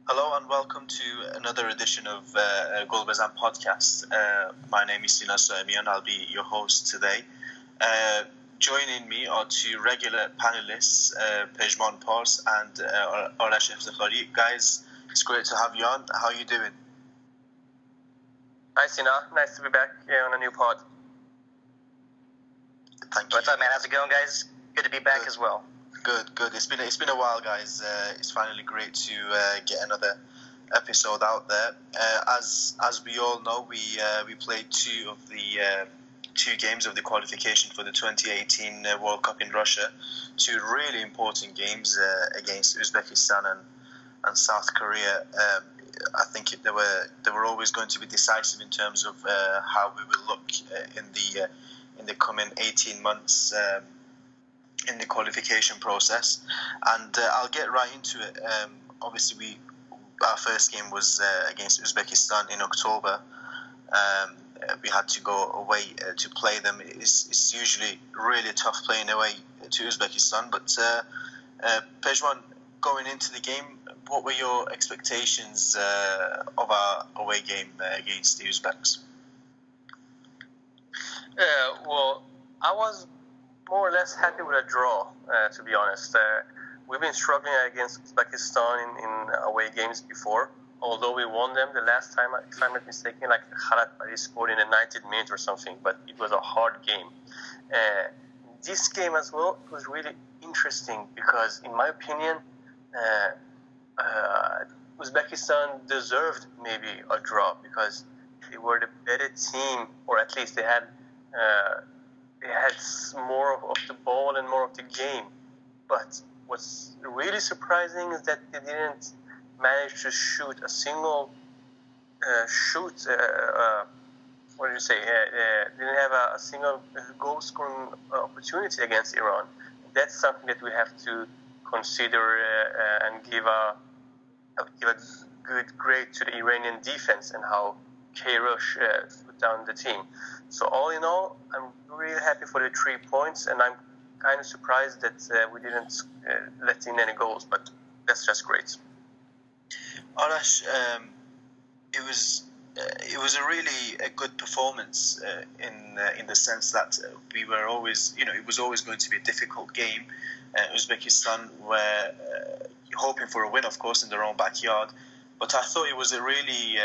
Hello and welcome to another edition of Golbezan Podcast. My name is Sina Saemian. I'll be your host today. Joining me are two regular panelists, Pezhman and Arash Eftekhari. Guys, it's great to have you on. How are you doing? Hi Sina, nice to be back here on a new pod. Thank you. What's up, man? How's it going, guys? Good to be back as well. Good. It's been a while, guys. It's finally great to get another episode out there. As we all know, we played two games of the qualification for the 2018 World Cup in Russia. Two really important games against Uzbekistan and South Korea. I think they were always going to be decisive in terms of how we will look in the coming 18 months. In the qualification process, and I'll get right into it. Obviously, our first game was against Uzbekistan in October. We had to go away to play them. It's usually really tough playing away to Uzbekistan. But Pezhman, going into the game, what were your expectations of our away game against the Uzbeks? Well, I was more or less happy with a draw, to be honest. We've been struggling against Uzbekistan in away games before, although we won them the last time, if I'm not mistaken, like Kharat scored in the 90th minute or something, but it was a hard game. This game as well was really interesting because, in my opinion, Uzbekistan deserved maybe a draw because they were the better team, or at least they had more of the ball and more of the game. But what's really surprising is that they didn't manage to shoot a single didn't have a single goal-scoring opportunity against Iran. That's something that we have to consider and give a good grade to the Iranian defense and how Kairosh put down the team. So all in all, I'm really happy for the 3 points, and I'm kind of surprised that we didn't let in any goals, but that's just great. Arash, it was a really good performance in the sense that we were always, it was always going to be a difficult game. Uzbekistan were hoping for a win, of course, in their own backyard, but I thought it was a really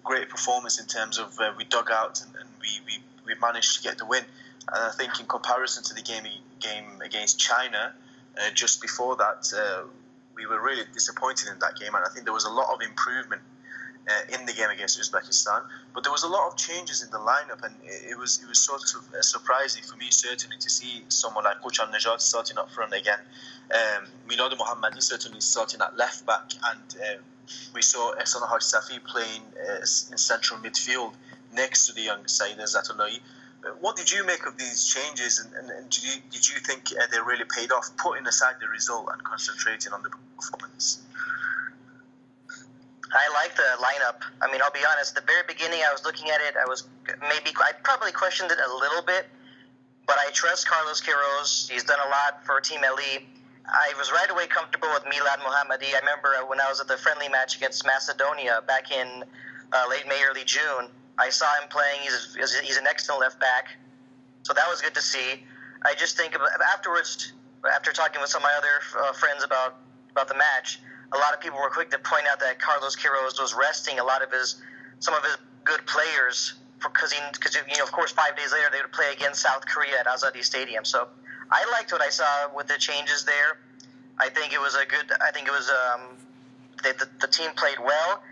great performance in terms of we dug out and we managed to get the win. And I think in comparison to the game against China, just before that, we were really disappointed in that game, and I think there was a lot of improvement in the game against Uzbekistan. But there was a lot of changes in the lineup, and it was sort of surprising for me, certainly, to see someone like Kuchan Nejad starting up front again. Milad Mohammadi certainly starting at left back, and we saw Ehsan Haj Safi playing in central midfield next to the young Saeed Zatulahi. What did you make of these changes, and did you think they really paid off, putting aside the result and concentrating on the performance? I like the lineup. I mean, I'll be honest, the very beginning I was looking at it, I probably questioned it a little bit, but I trust Carlos Queiroz. He's done a lot for Team Ali. I was right away comfortable with Milad Mohammadi. I remember when I was at the friendly match against Macedonia back in late May, early June, I saw him playing. He's an excellent left back, so that was good to see. I just think afterwards, after talking with some of my other friends about the match, a lot of people were quick to point out that Carlos Queiroz was resting some of his good players because of course 5 days later they would play against South Korea at Azadi Stadium. So I liked what I saw with the changes there. I think it was the team played well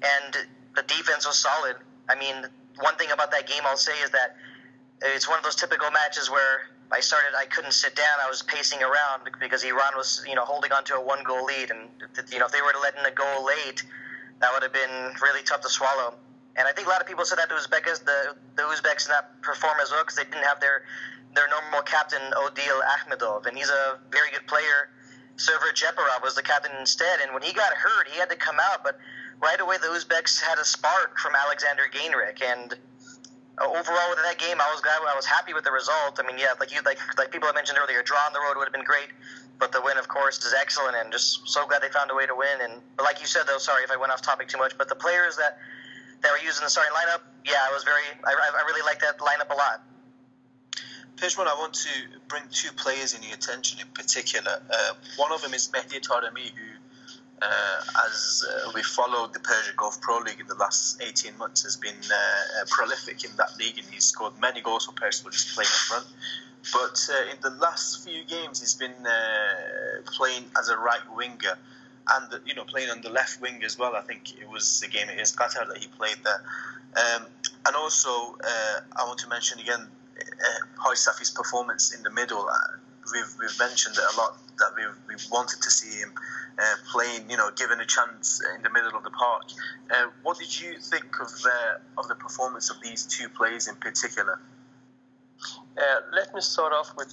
and the defense was solid. I mean, one thing about that game I'll say is that it's one of those typical matches where I couldn't sit down. I was pacing around because Iran was, holding on to a 1-goal lead. And, if they were to let in a goal late, that would have been really tough to swallow. And I think a lot of people said that the Uzbeks did not perform as well because they didn't have their normal captain, Odil Ahmedov. And he's a very good player. Server Jeparov was the captain instead. And when he got hurt, he had to come out. But right away, the Uzbeks had a spark from Alexander Gainrich. And overall with that game, I was glad. I was happy with the result. I mean, yeah, like people I mentioned earlier, a draw on the road would have been great, but the win, of course, is excellent, and just so glad they found a way to win. But like you said, though, sorry if I went off topic too much, but the players that were used in the starting lineup, yeah, I really like that lineup a lot. Pezhman, I want to bring two players in your attention in particular. One of them is Mehdi Taremi, who, as we followed the Persian Gulf Pro League in the last 18 months, has been prolific in that league, and he's scored many goals for Persian, he's playing up front. But in the last few games, he's been playing as a right winger, and playing on the left wing as well. I think it was the game against Qatar that he played there. And also, I want to mention again Haj Safi's performance in the middle. We've mentioned it a lot that we wanted to see him playing, given a chance in the middle of the park. What did you think of the performance of these two players in particular? Let me start off with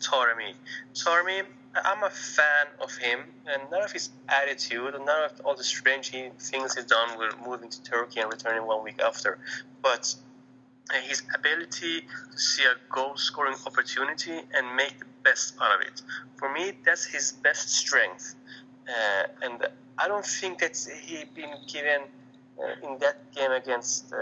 Taremi. Taremi, I'm a fan of him, and none of his attitude, and none of all the strange things he's done with moving to Turkey and returning 1 week after. But his ability to see a goal-scoring opportunity and make the best out of it. For me, that's his best strength. And I don't think that he been given, in that game against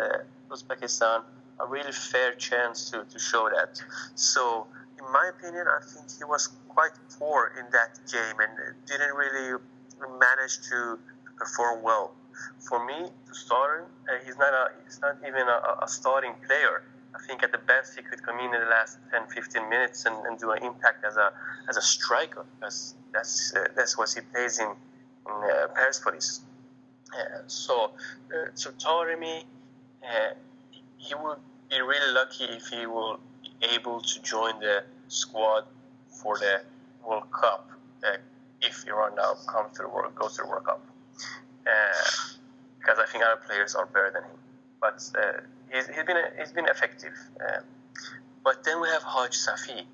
Uzbekistan, a really fair chance to show that. So, in my opinion, I think he was quite poor in that game and didn't really manage to perform well. For me, to start, he's not even a starting player. I think at the best he could come in the last 10-15 minutes and do an impact as a striker, because that's what he plays in Persepolis. So Taremi, he would be really lucky if he will be able to join the squad for the World Cup, if Iran now goes to the World Cup. Because I think other players are better than him. But he's been effective. But then we have Haj Safi,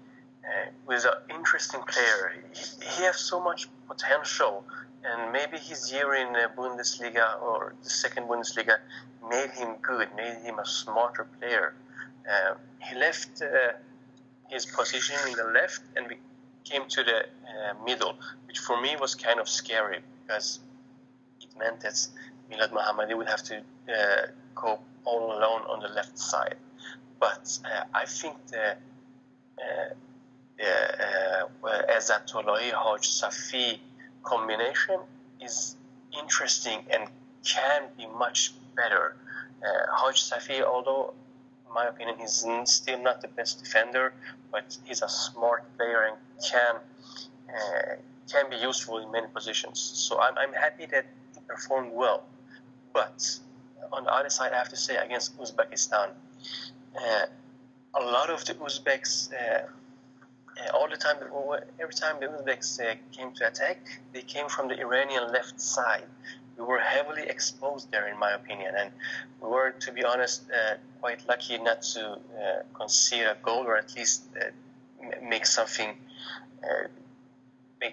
who is an interesting player. He has so much potential, and maybe his year in Bundesliga or the second Bundesliga made him good, made him a smarter player. He left his position in the left and we came to the middle, which for me was kind of scary, because it meant that Milad Mohammadi would have to cope all alone on the left side. But I think the Ezzatullahi Haj Safi combination is interesting and can be much better. Haj Safi, although in my opinion he's still not the best defender, but he's a smart player and can be useful in many positions. So I'm happy that he performed well. But on the other side, I have to say, against Uzbekistan, a lot of the Uzbeks, every time the Uzbeks came to attack, they came from the Iranian left side. We were heavily exposed there, in my opinion, and we were, to be honest, quite lucky not to concede a goal, or at least make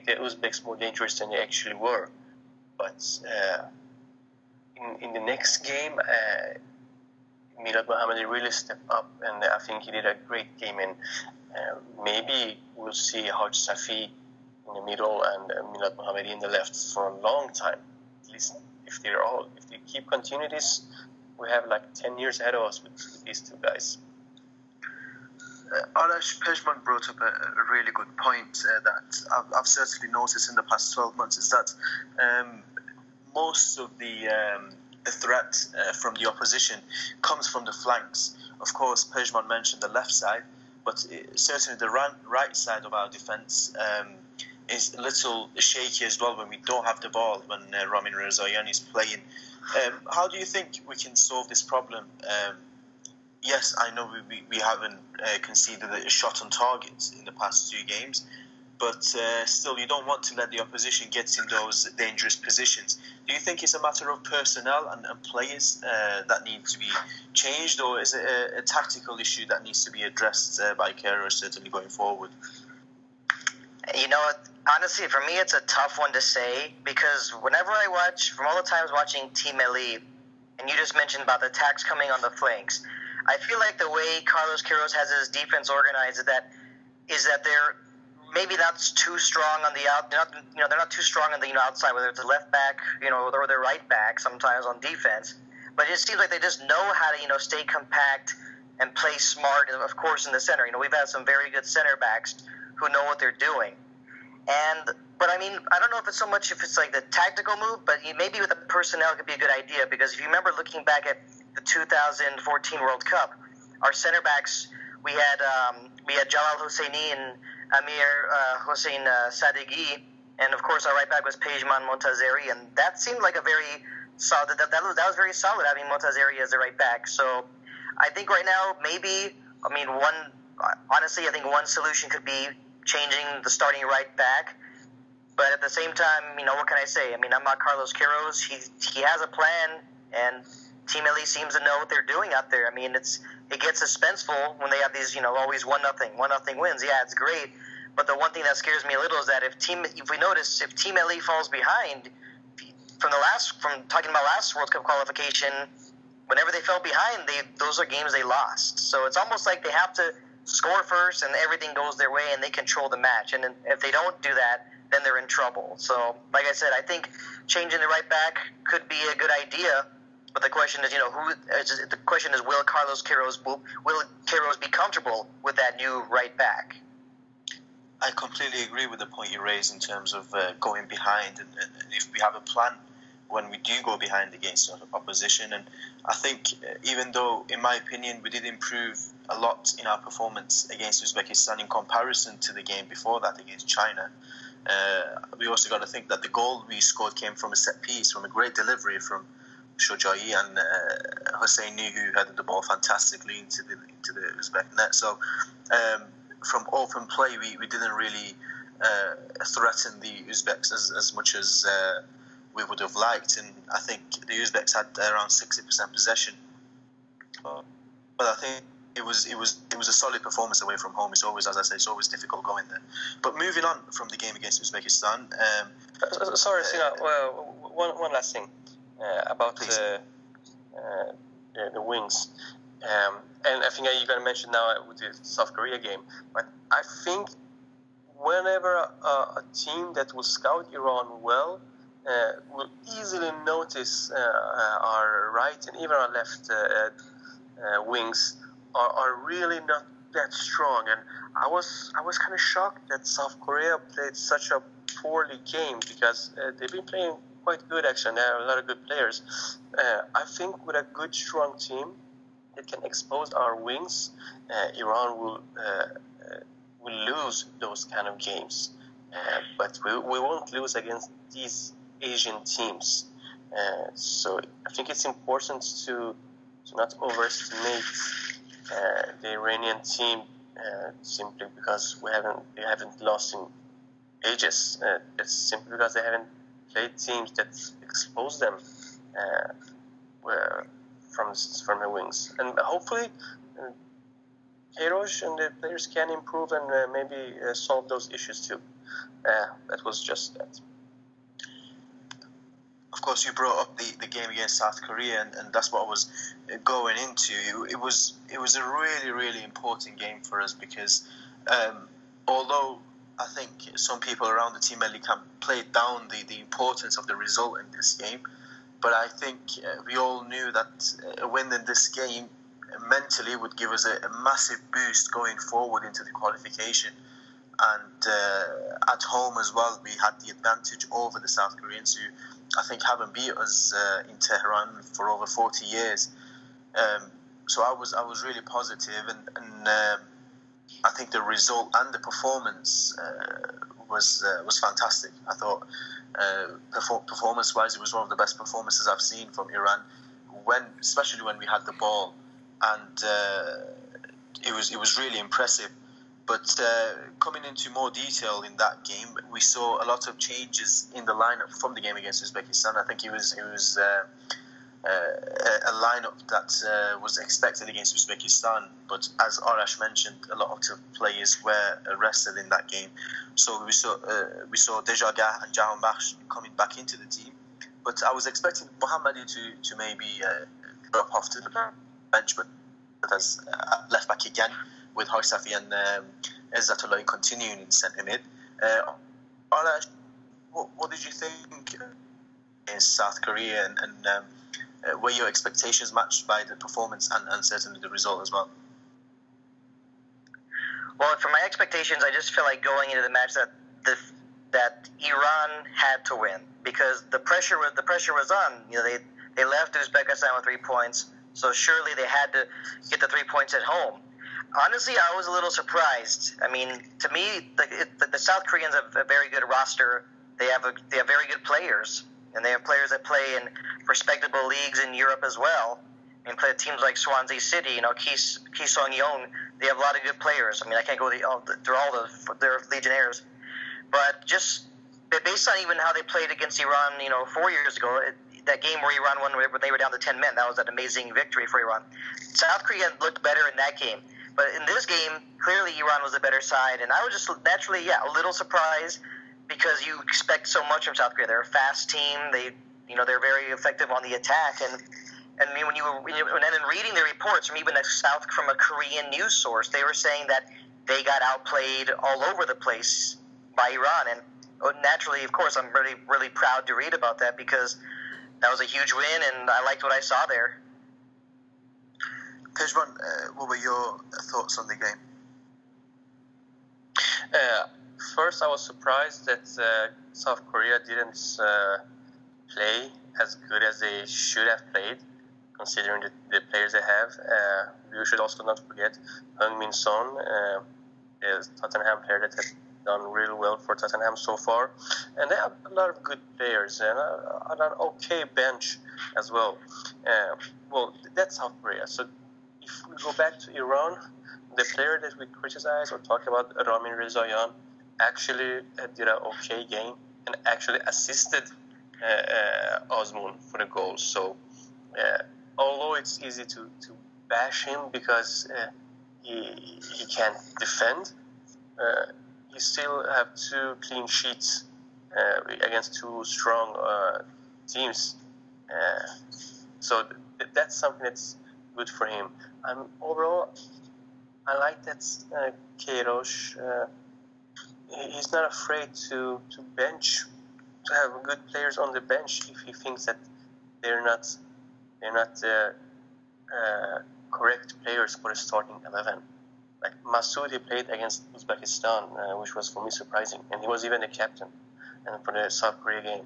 the Uzbeks more dangerous than they actually were. But in the next game, Milad Mohammadi really stepped up, and I think he did a great game. And maybe we'll see Haj Safi in the middle and Milad Mohammadi in the left for a long time. At least if they keep continuing this, we have like 10 years ahead of us with these two guys. Arash, Pezhman brought up a really good point that I've certainly noticed in the past 12 months, is that most of the threat from the opposition comes from the flanks. Of course, Pezhman mentioned the left side, but certainly the right side of our defence is a little shaky as well when we don't have the ball, when Ramin Rezaian is playing. How do you think we can solve this problem? Yes, I know we haven't conceded a shot on target in the past 2 games, but still, you don't want to let the opposition get in those dangerous positions. Do you think it's a matter of personnel and players that need to be changed, or is it a tactical issue that needs to be addressed by Kera, certainly going forward? You know, honestly, for me, it's a tough one to say, because whenever I watch, from all the times watching Team Elite, and you just mentioned about the attacks coming on the flanks, I feel like the way Carlos Queiroz has his defense organized is that they're maybe not too strong on the out. They're not too strong on the outside, whether it's the left back, or the right back sometimes on defense. But it seems like they just know how to stay compact and play smart. And of course, in the center, we've had some very good center backs who know what they're doing. But I mean, I don't know if it's so much if it's like the tactical move, but maybe with the personnel it could be a good idea, because if you remember looking back at the 2014 World Cup, our center backs we had Jalal Hosseini and Amir Hossein Sadeghi, and of course our right back was Pezhman Montazeri, and that seemed like a very solid. That was very solid having Montazeri as the right back. So I think right now I think one solution could be changing the starting right back. But at the same time, what can I say? I mean, I'm not Carlos Queiroz. He has a plan, and Team LA seems to know what they're doing out there. I mean, it gets suspenseful when they have these, always 1-0 wins. Yeah, it's great. But the one thing that scares me a little is that if Team LA falls behind, from talking about last World Cup qualification, whenever they fell behind, those are games they lost. So it's almost like they have to score first, and everything goes their way, and they control the match. And if they don't do that, then they're in trouble. So, like I said, I think changing the right back could be a good idea. But the question is, will Carlos Queiroz be comfortable with that new right back? I completely agree with the point you raised in terms of going behind, and if we have a plan when we do go behind against opposition. And I think even though, in my opinion, we did improve a lot in our performance against Uzbekistan in comparison to the game before that against China, we also got to think that the goal we scored came from a set piece, from a great delivery from Shojai and Hosseini, who headed the ball fantastically into the Uzbek net. So from open play, we didn't really threaten the Uzbeks as much as we would have liked, and I think the Uzbeks had around 60% possession. But I think it was a solid performance away from home. It's always, as I say, it's always difficult going there. But moving on from the game against Uzbekistan. Sorry, Sina. Well, one last thing about the wings. And I think you're going to mention now with the South Korea game. But I think whenever a team that will scout Iran well will easily notice our right and even our left wings are really not that strong. And I was kind of shocked that South Korea played such a poorly game, because they've been playing quite good actually. There are a lot of good players. I think with a good, strong team that can expose our wings, Iran will lose those kind of games. But we won't lose against these Asian teams. So I think it's important to not overestimate the Iranian team simply because they haven't lost in ages. It's simply because they haven't played teams that expose them from the wings. And hopefully Queiroz and the players can improve and maybe solve those issues too. That was just that. Of course, you brought up the game against South Korea, and that's what I was going into. It was a really, really important game for us, because although I think some people around the team really can play down the importance of the result in this game, but I think we all knew that a win in this game mentally would give us a massive boost going forward into the qualification. And at home as well, we had the advantage over the South Koreans, who I think haven't beat us in Tehran for over 40 years. So I was really positive, and I think the result and the performance was fantastic. I thought performance-wise, it was one of the best performances I've seen from Iran, especially when we had the ball, and it was really impressive. But coming into more detail in that game, we saw a lot of changes in the lineup from the game against Uzbekistan. I think it was a lineup that was expected against Uzbekistan, but as Arash mentioned, a lot of players were arrested in that game. So we saw Dejagah and Jahanbakhsh coming back into the team, but I was expecting Mohammadi to maybe drop off to the bench, but as left back again, with Hoysafi and Izzatullah continuing in centre mid. Arash, what did you think in South Korea, and were your expectations matched by the performance and certainly the result as well? Well, for my expectations, I just feel like going into the match that Iran had to win, because the pressure was on. They left Uzbekistan with 3 points, so surely they had to get the 3 points at home. Honestly, I was a little surprised. I mean, to me, the South Koreans have a very good roster. They have very good players, and they have players that play in respectable leagues in Europe as well. I mean, play teams like Swansea City, Ki Sung-yeon. They have a lot of good players. I mean, I can't go through all their legionnaires, but just based on even how they played against Iran, 4 years ago, that game where Iran won, when they were down to 10 men, that was an amazing victory for Iran. South Korea looked better in that game. But in this game, clearly Iran was the better side, and I was just naturally, a little surprised, because you expect so much from South Korea. They're a fast team. They're very effective on the attack, and when then reading the reports from even from a Korean news source, they were saying that they got outplayed all over the place by Iran, and naturally, of course, I'm really, really proud to read about that, because that was a huge win, and I liked what I saw there. Pezhman, what were your thoughts on the game? First, I was surprised that South Korea didn't play as good as they should have played, considering the players they have. We should also not forget Heung-min Son, a Tottenham player that has done really well for Tottenham so far. And they have a lot of good players and an okay bench as well. Well, that's South Korea. So if we go back to Iran, the player that we criticize or talk about, Ramin Rezayan, actually did an okay game and actually assisted Osman for the goal. So although it's easy to bash him because he can't defend, he still have 2 clean sheets against 2 strong teams. So that's something that's good for him. Overall, I like that Queiroz. He's not afraid to have good players on the bench if he thinks that they're not correct players for the starting 11. Like Masoud, he played against Uzbekistan, which was for me surprising, and he was even the captain. And for the South Korea game,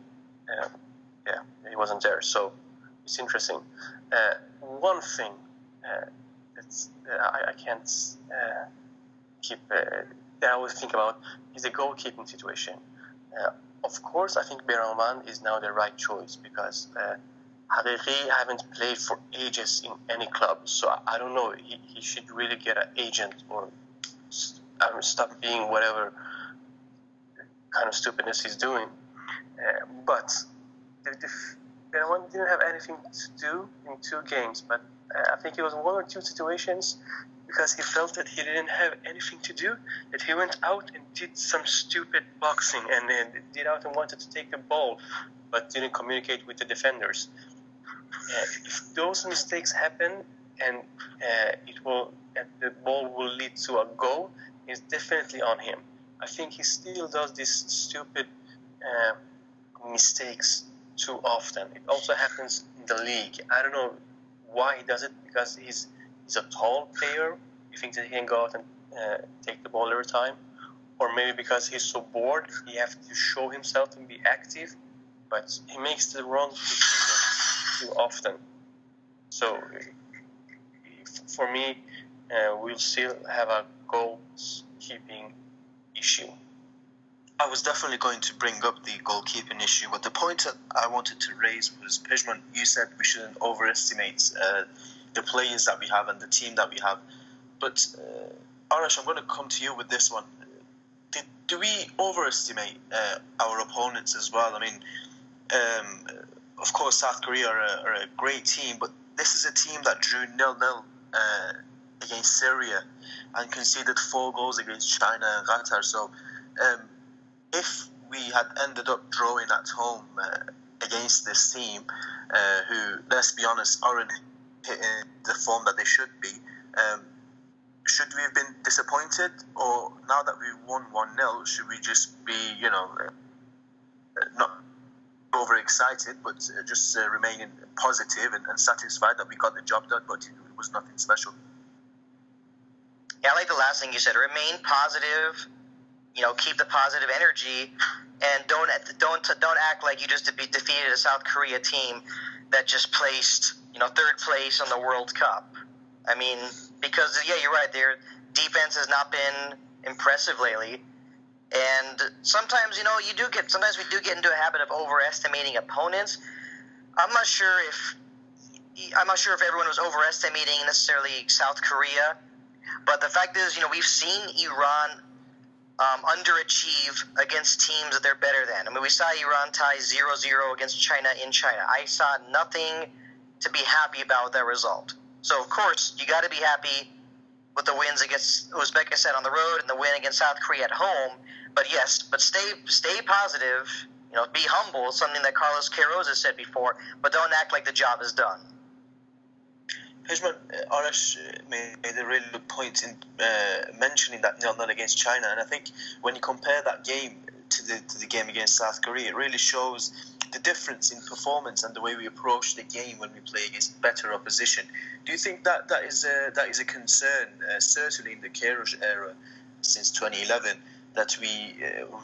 he wasn't there, so it's interesting. One thing that's I can't keep that I always think about is the goalkeeping situation. Of course, I think Beraman is now the right choice, because Hariri haven't played for ages in any club, so I don't know. He should really get an agent or stop being whatever kind of stupidness he's doing. But Beraman didn't have anything to do in 2 games, but I think it was 1 or 2 situations, because he felt that he didn't have anything to do, that he went out and did some stupid boxing and did out and wanted to take the ball, but didn't communicate with the defenders. If those mistakes happen and the ball will lead to a goal, it's definitely on him. I think he still does these stupid mistakes too often. It also happens in the league. I don't know why he does it, because he's a tall player. He thinks that he can go out and take the ball every time, or maybe because he's so bored, he has to show himself and be active, but he makes the wrong decision too often. So for me, we'll still have a goalkeeping issue. I was definitely going to bring up the goalkeeping issue, but the point that I wanted to raise was, Pezhman, you said we shouldn't overestimate the players that we have and the team that we have. But Arash, I'm going to come to you with this one. Do we overestimate our opponents as well? I mean, of course, South Korea are a great team, but this is a team that drew 0-0 against Syria and conceded 4 goals against China and Qatar. So if we had ended up drawing at home against this team, who, let's be honest, aren't hitting the form that they should be, Should we have been disappointed, or now that we've won 1-0, should we just be, not overexcited, but just remaining positive and satisfied that we got the job done, but it was nothing special? Yeah, I like the last thing you said. Remain positive. Keep the positive energy, and don't act like you just defeated a South Korea team that just placed third place on the World Cup. I mean, because you're right. Their defense has not been impressive lately, and sometimes sometimes we do get into a habit of overestimating opponents. I'm not sure if everyone was overestimating necessarily South Korea, but the fact is, we've seen Iran underachieve against teams that they're better than. I mean, we saw Iran tie 0-0 against China in China. I saw nothing to be happy about with that result. So, of course, you got to be happy with the wins against Uzbekistan on the road and the win against South Korea at home. But stay positive. Be humble, something that Carlos Queiroz has said before, but don't act like the job is done. Pezhman, Arash made a really good point in mentioning that 0-0 against China, and I think when you compare that game to the game against South Korea, it really shows the difference in performance and the way we approach the game when we play against better opposition. Do you think that is a concern, certainly in the Queiroz era since 2011, that we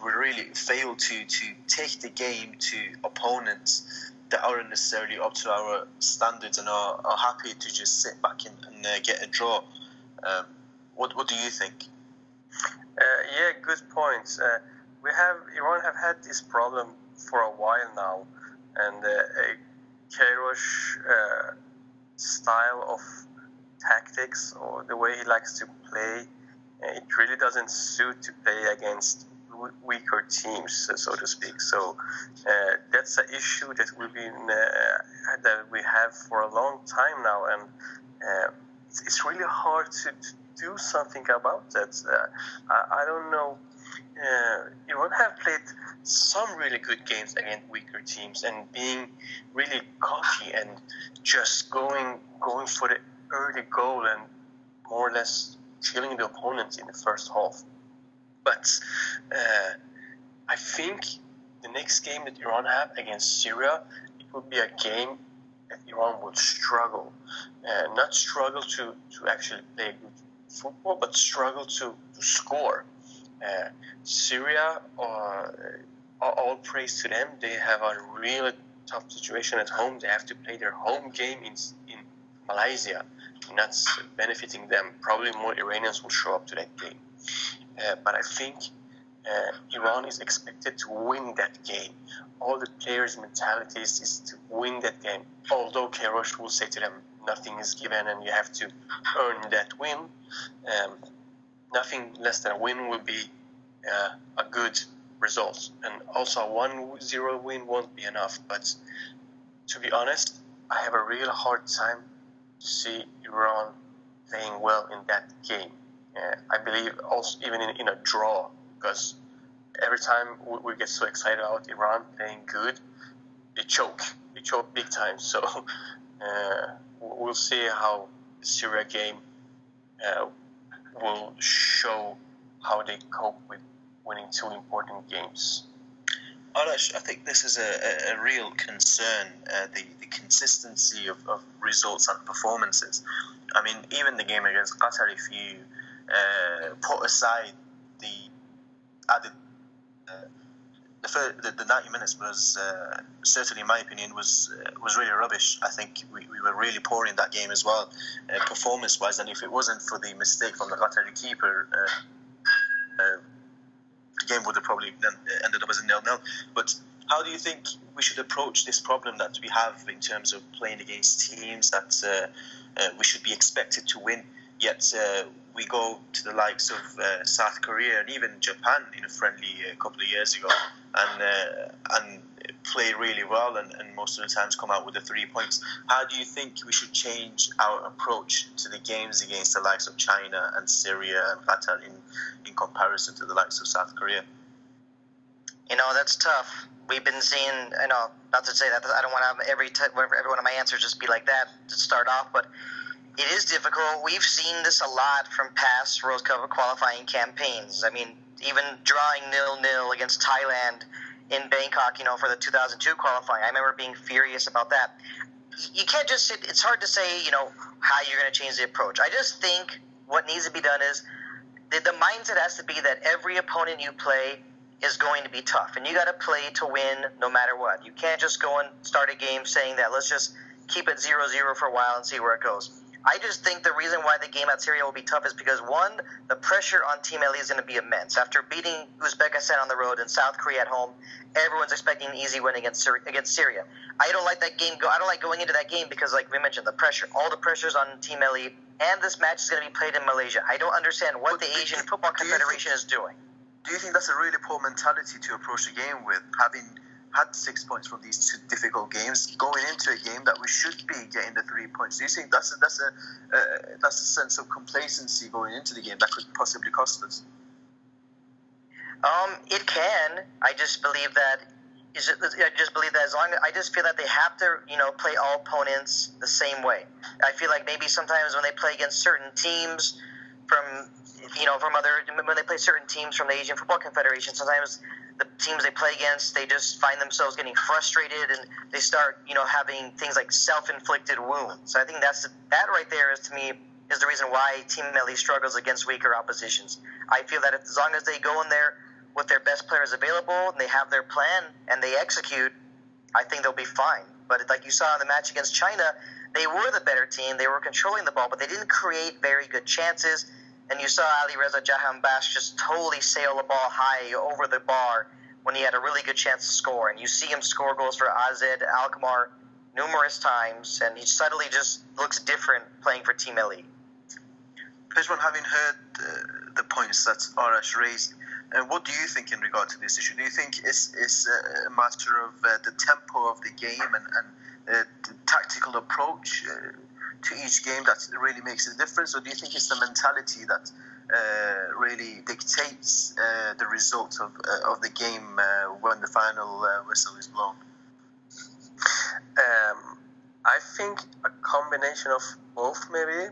really fail to take the game to opponents that aren't necessarily up to our standards and are happy to just sit back and get a draw? What do you think? Good points. Iran have had this problem for a while now, and Queiroz style of tactics, or the way he likes to play, it really doesn't suit to play against weaker teams, so to speak. So that's an issue that we have for a long time now, and it's really hard to do something about that. I don't know. Iran have played some really good games against weaker teams and being really cocky and just going for the early goal and more or less killing the opponents in the first half. But I think the next game that Iran have against Syria, it will be a game that Iran will struggle. Not struggle to actually play good football, but struggle to score. Syria, all praise to them. They have a really tough situation at home. They have to play their home game in Malaysia, and that's benefiting them. Probably more Iranians will show up to that game. But I think Iran is expected to win that game. All the players' mentalities is to win that game. Although Queiroz will say to them, nothing is given and you have to earn that win. Nothing less than a win will be a good result. And also a 1-0 win won't be enough. But to be honest, I have a real hard time to see Iran playing well in that game. I believe also even in a draw, because every time we get so excited about Iran playing good, they choke big time. So we'll see how the Syria game will show how they cope with winning two important games. Arash, I think this is a real concern, the consistency of results and performances. I mean, even the game against Qatar, if you put aside the added the 90 minutes was certainly, in my opinion, was really rubbish. I think we were really poor in that game as well, performance-wise. And if it wasn't for the mistake from the Qatari keeper, the game would have probably ended up as a 0-0. But how do you think we should approach this problem that we have in terms of playing against teams that we should be expected to win, yet we go to the likes of South Korea and even Japan in a friendly a couple of years ago and play really well and most of the times come out with the 3 points? How do you think we should change our approach to the games against the likes of China and Syria and Qatar in comparison to the likes of South Korea? That's tough. We've been seeing, not to say that I don't want to have every one of my answers just be like that to start off, but It is difficult. We've seen this a lot from past World Cup qualifying campaigns. I mean, even drawing 0-0 against Thailand in Bangkok, for the 2002 qualifying. I remember being furious about that. You can't just sit. It's hard to say, how you're going to change the approach. I just think what needs to be done is the mindset has to be that every opponent you play is going to be tough, and you got to play to win no matter what. You can't just go and start a game saying that let's just keep it 0-0 for a while and see where it goes. I just think the reason why the game at Syria will be tough is because, one, the pressure on Team LA is going to be immense. After beating Uzbekistan on the road and South Korea at home, everyone's expecting an easy win against Syria. I don't like that game. I don't like going into that game because, like we mentioned, the pressure. All the pressure's on Team LA, and this match is going to be played in Malaysia. I don't understand what the Asian Football Confederation is doing. Do you think that's a really poor mentality to approach the game with, having had 6 points from these two difficult games, going into a game that we should be getting the 3 points? Do you think that's a sense of complacency going into the game that could possibly cost us? It can. I just believe that. I just feel that they have to, play all opponents the same way. I feel like maybe sometimes when they play against certain teams when they play certain teams from the Asian Football Confederation, sometimes the teams they play against, they just find themselves getting frustrated and they start, having things like self-inflicted wounds. So I think that right there is, to me, is the reason why Team LA struggles against weaker oppositions. I feel that as long as they go in there with their best players available and they have their plan and they execute, I think they'll be fine. But like you saw in the match against China, they were the better team. They were controlling the ball, but they didn't create very good chances. And you saw Ali Reza Jahanbakhsh just totally sail the ball high over the bar when he had a really good chance to score. And you see him score goals for AZ Alkmaar numerous times, and he suddenly just looks different playing for Team LA. Pezhman, having heard the points that Arash raised, what do you think in regard to this issue? Do you think it's a matter of the tempo of the game and the tactical approach to each game that really makes a difference, or do you think it's the mentality that really dictates the result of the game when the final whistle is blown? I think a combination of both, maybe,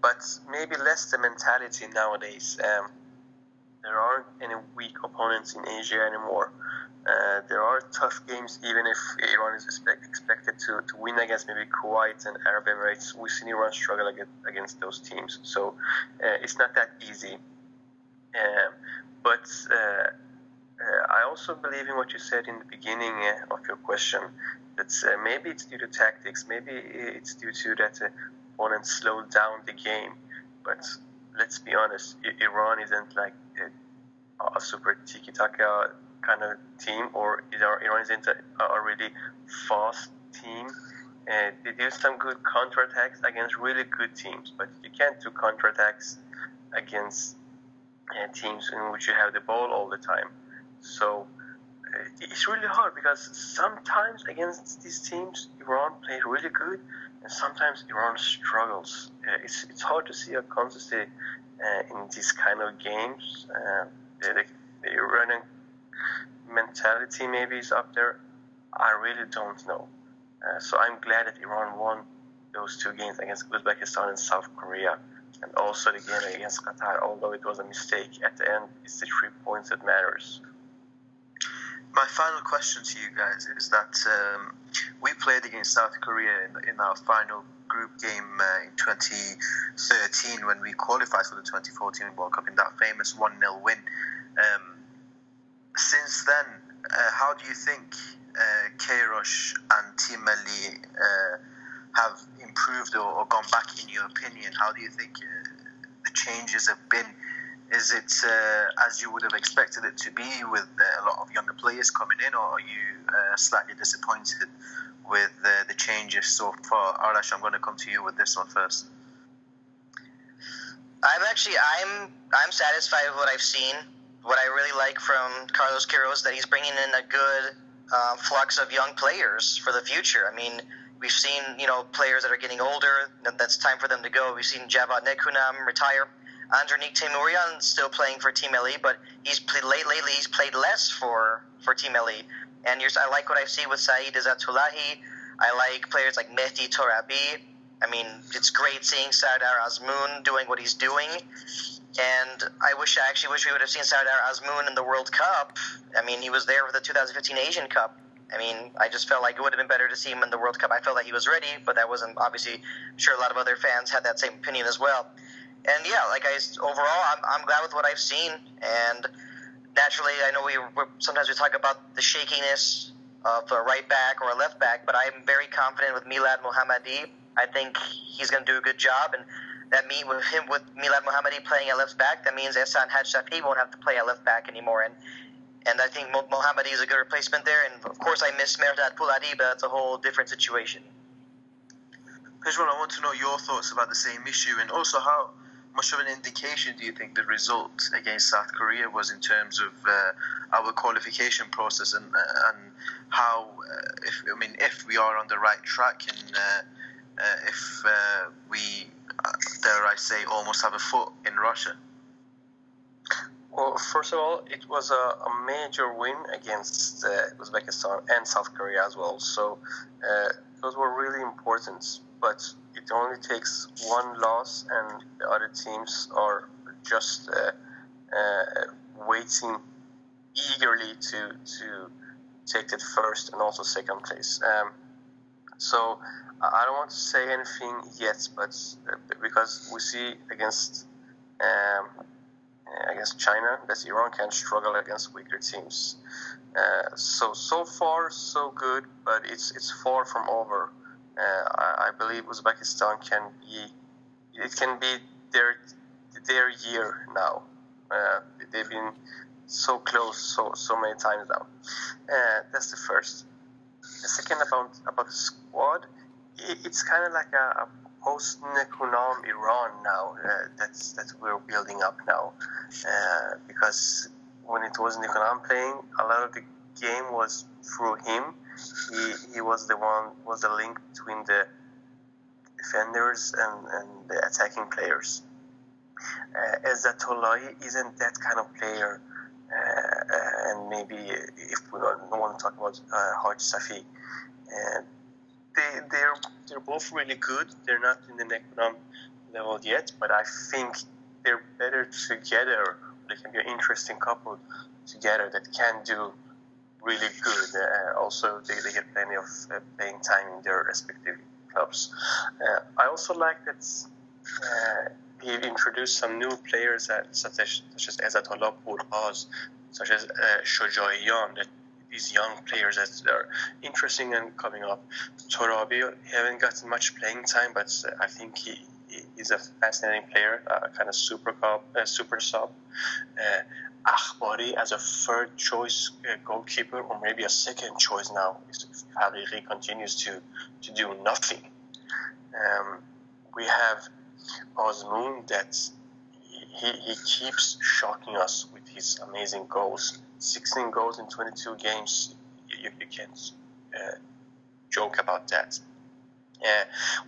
but maybe less the mentality nowadays. There aren't any weak opponents in Asia anymore. There are tough games, even if Iran is expected to win against maybe Kuwait and Arab Emirates. We've seen Iran struggle against those teams. So it's not that easy. But I also believe in what you said in the beginning of your question, that maybe it's due to tactics, maybe it's due to that opponents slowed down the game. But let's be honest, Iran isn't like a super tiki-taka kind of team, or Iran isn't a really fast team. They do some good counterattacks against really good teams, but you can't do counterattacks against teams in which you have the ball all the time. So it's really hard, because sometimes against these teams Iran plays really good, and sometimes Iran struggles. It's hard to see a consistency in these kind of games. The Iranian mentality maybe is up there. I really don't know. So I'm glad that Iran won those two games against Uzbekistan and South Korea, and also the game against Qatar, although it was a mistake. At the end, it's the 3 points that matters. My final question to you guys is that we played against South Korea in our final group game in 2013 when we qualified for the 2014 World Cup in that famous 1-0 win. Since then, how do you think Queiroz and Team LA have improved or gone back, in your opinion? How do you think the changes have been? Is it as you would have expected it to be, with a lot of younger players coming in, or are you slightly disappointed with the changes so far? Arash, I'm going to come to you with this one first. I'm satisfied with what I've seen. What I really like from Carlos Queiroz is that he's bringing in a good flux of young players for the future. I mean, we've seen players that are getting older. That's time for them to go. We've seen Javad Nekunam retire. Andronik Teimourian still playing for Team LA, but lately he's played less for Team LA. And I like what I see with Saeed Izzatullahi. I like players like Mehdi Torabi. I mean, it's great seeing Sardar Azmoun doing what he's doing, and I actually wish we would have seen Sardar Azmoun in the World Cup. I mean, he was there for the 2015 Asian Cup. I mean, I just felt like it would have been better to see him in the World Cup. I felt like he was ready, but that wasn't, obviously, I'm sure a lot of other fans had that same opinion as well. And yeah, overall, I'm glad with what I've seen, and naturally, I know sometimes we talk about the shakiness of a right back or a left back, but I'm very confident with Milad Mohammadi. I think he's going to do a good job, and with Milad Mohammadi playing at left back, that means Ehsan Haj-Safi won't have to play at left back anymore, and I think Mohammadi is a good replacement there, and of course I miss Mehrdad Pouladi, but that's a whole different situation. Pezhman, I want to know your thoughts about the same issue, and also how much of an indication do you think the result against South Korea was in terms of our qualification process, and how, if we are on the right track, and if we, dare I say, almost have a foot in Russia? Well, first of all, it was a major win against Uzbekistan and South Korea as well. So those were really important. But it only takes one loss, and the other teams are just waiting eagerly to take the first and also second place. So I don't want to say anything yet, but because we see against China that Iran can struggle against weaker teams. So far so good, but it's far from over. I believe Uzbekistan can be their year now. They've been so close so many times now. That's the first. The second about the squad, it's kind of like a post Nekunam Iran now that we're building up now, because when it was Nekunam playing, a lot of the game was through him. He was the link between the defenders and the attacking players. Ezzatullahi isn't that kind of player, and maybe if we don't want to talk about Haj-Safi, they're both really good. They're not in the Nekunam level yet, but I think they're better together. They can be an interesting couple together that can do really good. Also, they get plenty of playing time in their respective clubs. I also like that he introduced some new players such as Ezzatollah Pourhaz, such as Shojaiyan, that these young players that are interesting and coming up. Torabi haven't gotten much playing time, but I think he's a fascinating player, kind of super sub. Akhbari as a third choice goalkeeper, or maybe a second choice now if Haqiqi continues to do nothing. We have Azmoun that he keeps shocking us with his amazing goals. 16 goals in 22 games. You can't joke about that.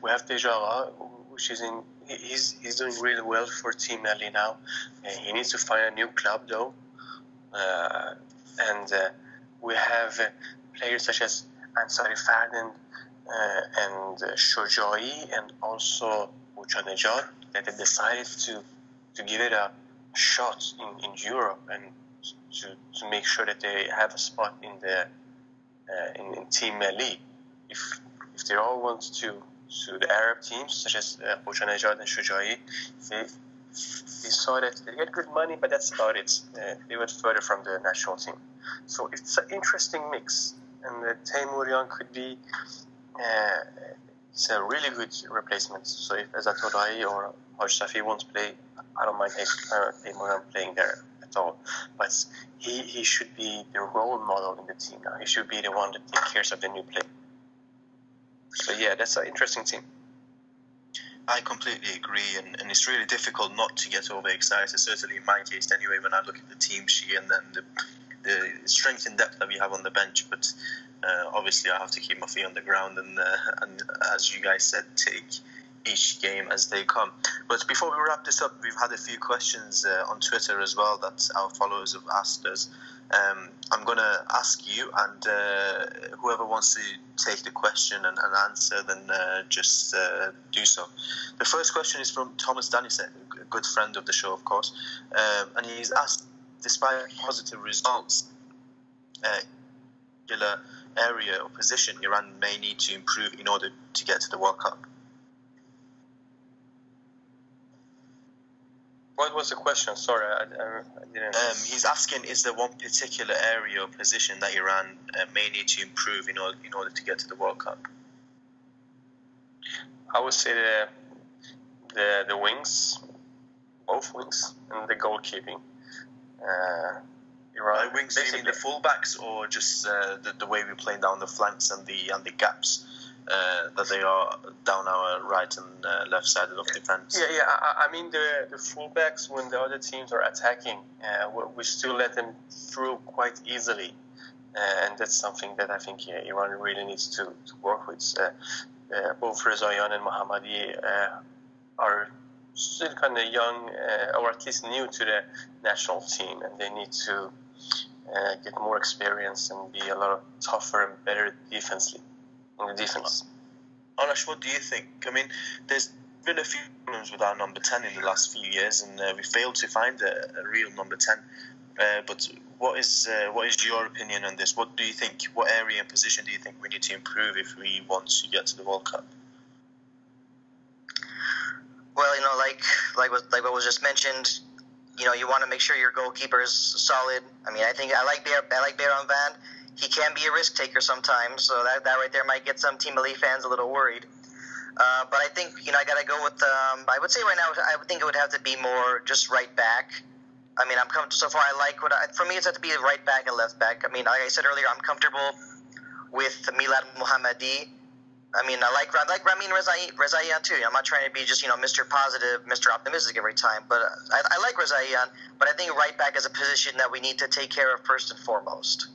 We have Pezhman, which is he's doing really well for Team Ali now. He needs to find a new club though. And we have players such as Ansari Fardan and Shojai, and also Buchanejar, that they decided to give it a shot in Europe, and to make sure that they have a spot in the in Team Ali. If they all want to the Arab teams such as Buchanejar and Shojai, they saw that they get good money, but that's about it. They went further from the national team. So it's an interesting mix, and Teimourian could be it's a really good replacement. So if Ezzatullahi or Haj-Safi won't play, I don't mind Teimourian playing there at all. But he should be the role model in the team now. He should be the one that takes care of the new player. So yeah, that's an interesting team. I completely agree, and it's really difficult not to get overexcited, certainly in my case anyway, when I look at the team sheet and then the strength and depth that we have on the bench. But obviously I have to keep my feet on the ground and as you guys said, take each game as they come. But before we wrap this up, we've had a few questions on Twitter as well that our followers have asked us. I'm going to ask you, and whoever wants to take the question and answer, then just do so. The first question is from Thomas Danison, a good friend of the show, of course, and he's asked, despite positive results, particular area or position Iran may need to improve in order to get to the World Cup. What was the question? Sorry, I didn't. He's asking, is there one particular area or position that Iran may need to improve in order to get to the World Cup? I would say the wings, both wings, and the goalkeeping. Iran, wings, do you mean the fullbacks, or just the way we're playing down the flanks and the gaps that they are down our right and left side of defense? Yeah. I mean the fullbacks, when the other teams are attacking, we still let them through quite easily, and that's something that I think Iran really needs to work with. Both Rezaian and Mohammadi are still kind of young, or at least new to the national team, and they need to get more experience and be a lot tougher and better defensively. In the defense. Arash, what do you think? I mean, there's been a few problems with our number 10 in the last few years, and we failed to find a real number 10. But what is your opinion on this? What do you think? What area and position do you think we need to improve if we want to get to the World Cup? Well, like what was just mentioned, you want to make sure your goalkeeper is solid. I mean, I like Beiran Van. He can be a risk taker sometimes, so that right there might get some Team Ali fans a little worried. But I think I gotta go with. I would say right now, I would think it would have to be more just right back. I mean, I'm comfortable so far. I like for me, it's have to be right back and left back. I mean, like I said earlier, I'm comfortable with Milad Mohammadi. I mean, I like Ramin Rezaian too. I'm not trying to be just Mr. Positive, Mr. Optimistic every time, but I like Rezaian. But I think right back is a position that we need to take care of first and foremost.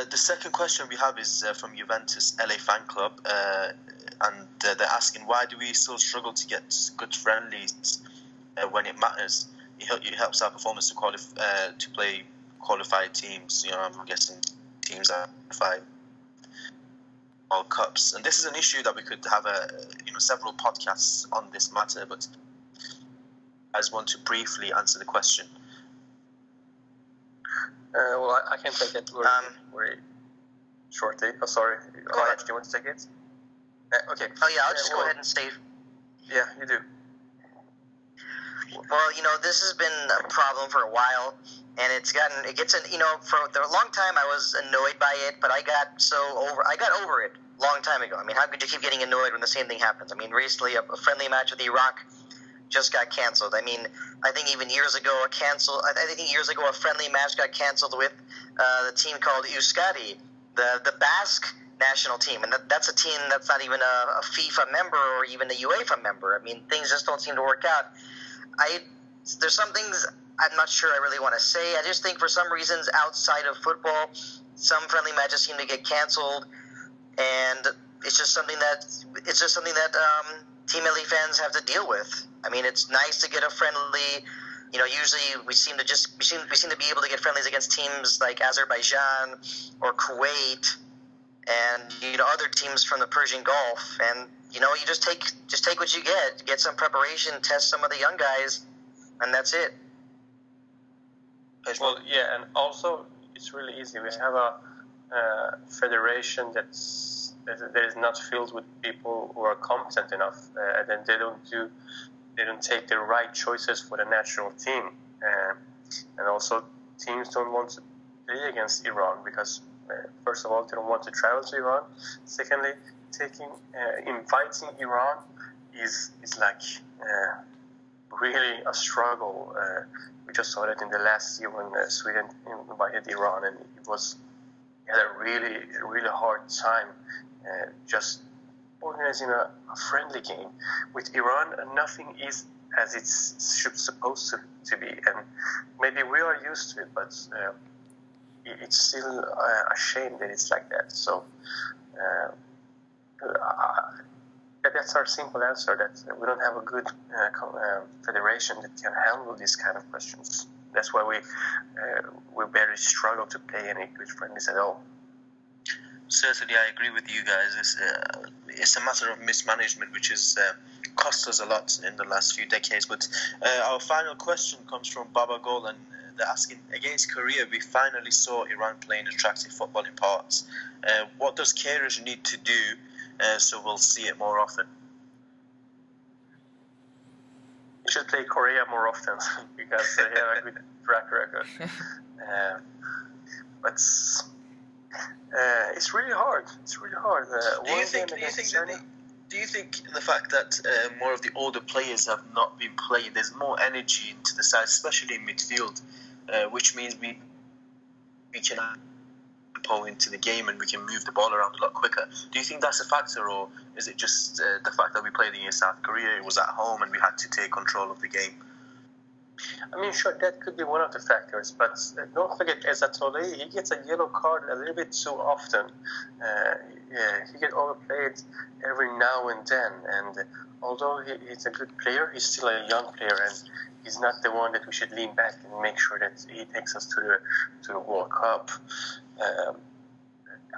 The second question we have is from Juventus LA Fan Club, and they're asking, why do we still struggle to get good friendlies when it matters? It helps our performance to play qualified teams. I'm guessing teams that qualify World Cups, and this is an issue that we could have several podcasts on this matter. But I just want to briefly answer the question. Well, I can take it very shortly. Oh, sorry. Arash, do you want to take it? Okay. Oh, yeah, I'll just go ahead and say. Yeah, you do. Well, this has been a problem for a while, and for a long time I was annoyed by it, but I got over it a long time ago. I mean, how could you keep getting annoyed when the same thing happens? I mean, recently a friendly match with Iraq just got canceled. I mean, I think years ago a friendly match got canceled with the team called Euskadi, the Basque national team, and that's a team that's not even a FIFA member or even a UEFA member. I mean, things just don't seem to work out. There's some things I'm not sure I really want to say. I just think for some reasons outside of football, some friendly matches seem to get canceled, and it's just something that Team Ali fans have to deal with. I mean, it's nice to get a friendly. Usually we seem to be able to get friendlies against teams like Azerbaijan or Kuwait, and other teams from the Persian Gulf. And you just take what you get some preparation, test some of the young guys, and that's it. Well, yeah, and also it's really easy. We have a federation that is not filled with people who are competent enough, and then they don't take the right choices for the national team, and also teams don't want to play against Iran because first of all they don't want to travel to Iran. Secondly, inviting Iran is like really a struggle. We just saw that in the last year when Sweden invited Iran, and it had a really hard time just organizing a friendly game with Iran. Nothing is as it's supposed to be, and maybe we are used to it, but it's still a shame that it's like that. So that's our simple answer, that we don't have a good federation that can handle these kind of questions. That's why we barely struggle to play any good friendlies at all. Certainly, I agree with you guys. It's a matter of mismanagement, which has cost us a lot in the last few decades. But our final question comes from Baba Gol, and they're asking, against Korea, we finally saw Iran playing attractive football in parts. What does Karish need to do so we'll see it more often? You should play Korea more often because they have a good track record. But it's really hard. It's really hard. Do you think the fact that more of the older players have not been playing, there's more energy into the side, especially in midfield, which means we can pull into the game and we can move the ball around a lot quicker? Do you think that's a factor, or is it just the fact that we played against South Korea, it was at home and we had to take control of the game? I mean, sure, that could be one of the factors, but don't forget, Ezatollah, he gets a yellow card a little bit too often. He gets overplayed every now and then, and although he's a good player, he's still a young player, and he's not the one that we should lean back and make sure that he takes us to the World Cup.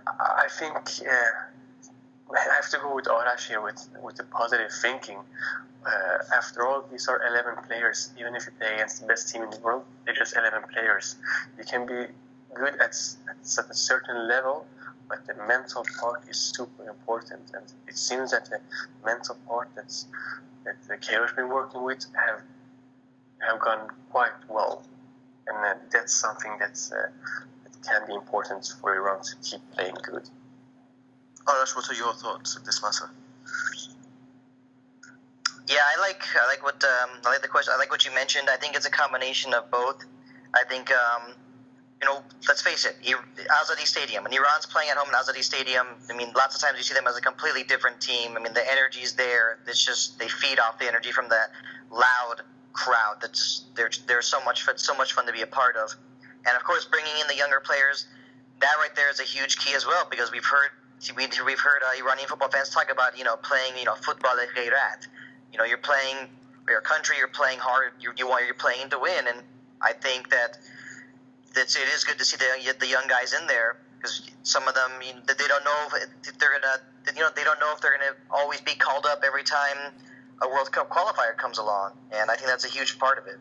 I think I have to go with Arash here with the positive thinking. After all, these are 11 players. Even if you play against the best team in the world, they're just 11 players. You can be good at a certain level, but the mental part is super important. And it seems that the mental part that the Karish have been working with have gone quite well. And that's something that can be important for Iran to keep playing good. Arash, what are your thoughts on this matter? Yeah, I like the question. I like what you mentioned. I think it's a combination of both. I think let's face it, Azadi Stadium. When Iran's playing at home in Azadi Stadium, I mean, lots of times you see them as a completely different team. I mean, the energy's there. It's just they feed off the energy from that loud crowd. That's they're so much fun to be a part of. And of course, bringing in the younger players, that right there is a huge key as well, because we've heard Iranian football fans talk about playing football at Ghairat. You're playing for your country. You're playing hard. You're playing to win. And I think that it is good to see the young guys in there, because some of them they don't know if they're gonna always be called up every time a World Cup qualifier comes along. And I think that's a huge part of it.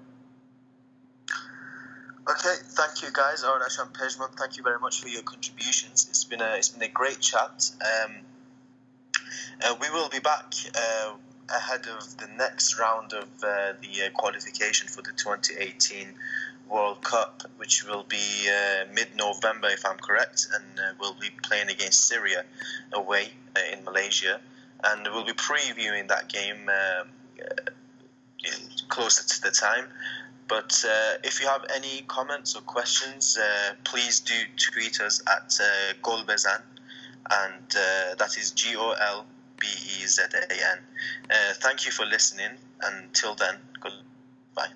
Okay, thank you guys, Arash and Pezhman. Thank you very much for your contributions. It's been a great chat. We will be back ahead of the next round of the qualification for the 2018 World Cup, which will be mid-November, if I'm correct, and we'll be playing against Syria away in Malaysia, and we'll be previewing that game closer to the time. But if you have any comments or questions, please do tweet us at Golbezan, and that is Golbezan. Thank you for listening. Until then, goodbye.